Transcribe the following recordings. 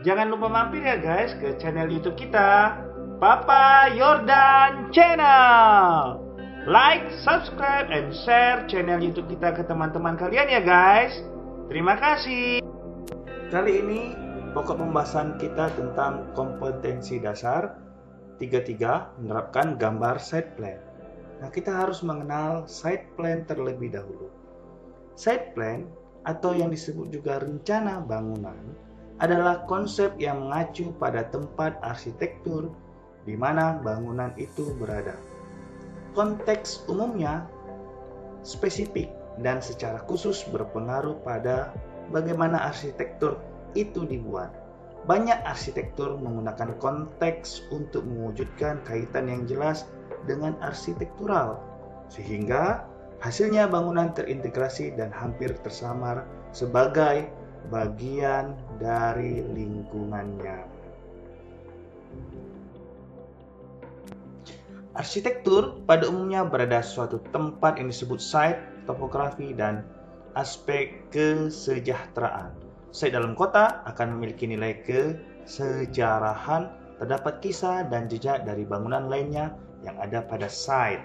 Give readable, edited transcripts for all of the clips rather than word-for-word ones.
Jangan lupa mampir ya guys ke channel YouTube kita, Papa Yordan Channel. Like, subscribe, and share channel YouTube kita ke teman-teman kalian ya guys. Terima kasih. Kali ini pokok pembahasan kita tentang kompetensi dasar 33 menerapkan gambar site plan. Nah, kita harus mengenal site plan terlebih dahulu. Site plan atau yang disebut juga rencana bangunan adalah konsep yang mengacu pada tempat arsitektur di mana bangunan itu berada. Konteks umumnya spesifik dan secara khusus berpengaruh pada bagaimana arsitektur itu dibuat. Banyak arsitektur menggunakan konteks untuk mewujudkan kaitan yang jelas dengan arsitektural, sehingga hasilnya bangunan terintegrasi dan hampir tersamar sebagai bagian dari lingkungannya. Arsitektur pada umumnya berada suatu tempat yang disebut site, topografi, dan aspek kesejahteraan. Site dalam kota akan memiliki nilai kesejarahan, terdapat kisah dan jejak dari bangunan lainnya yang ada pada site.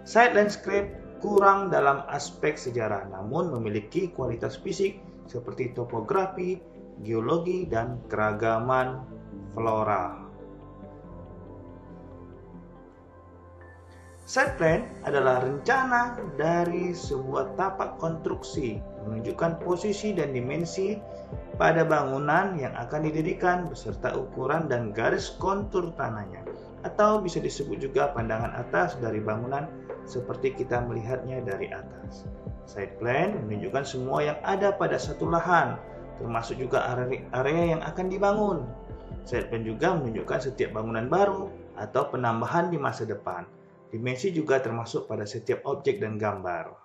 Site landscape kurang dalam aspek sejarah, namun memiliki kualitas fisik seperti topografi, geologi, dan keragaman flora. Site plan adalah rencana dari sebuah tapak konstruksi menunjukkan posisi dan dimensi pada bangunan yang akan didirikan beserta ukuran dan garis kontur tanahnya, atau bisa disebut juga pandangan atas dari bangunan seperti kita melihatnya dari atas. Site plan menunjukkan semua yang ada pada satu lahan, termasuk juga area yang akan dibangun. Site plan juga menunjukkan setiap bangunan baru atau penambahan di masa depan. Dimensi juga termasuk pada setiap objek dan gambar.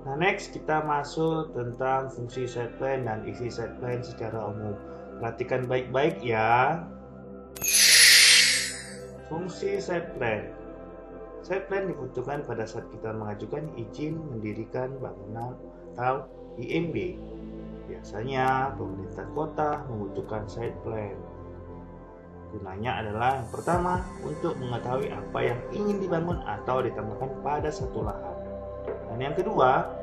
Nah, next kita masuk tentang fungsi site plan dan isi site plan secara umum. Perhatikan baik-baik ya. Fungsi site plan. Site plan dibutuhkan pada saat kita mengajukan izin mendirikan bangunan atau IMB. Biasanya pemerintah kota membutuhkan site plan. Gunanya adalah yang pertama untuk mengetahui apa yang ingin dibangun atau ditambahkan pada satu lahan. Dan yang kedua,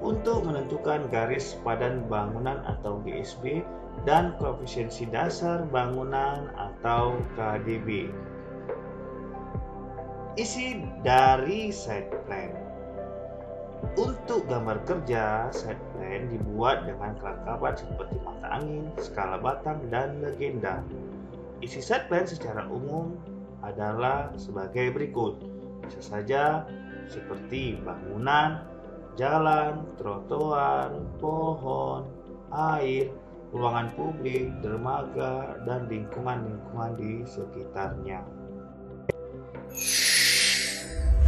untuk menentukan garis padan bangunan atau GSB dan koefisiensi dasar bangunan atau KDB. Isi dari site plan. Untuk gambar kerja, site plan dibuat dengan kelengkapan seperti mata angin, skala batang, dan legenda. Isi site plan secara umum adalah sebagai berikut. Bisa saja seperti bangunan, jalan, trotoar, pohon, air, ruangan publik, dermaga, dan lingkungan-lingkungan di sekitarnya.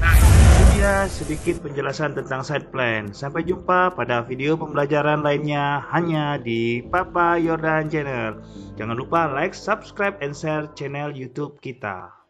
Nah, itu dia sedikit penjelasan tentang site plan. Sampai jumpa pada video pembelajaran lainnya hanya di Papa Yordan Channel. Jangan lupa like, subscribe, and share channel YouTube kita.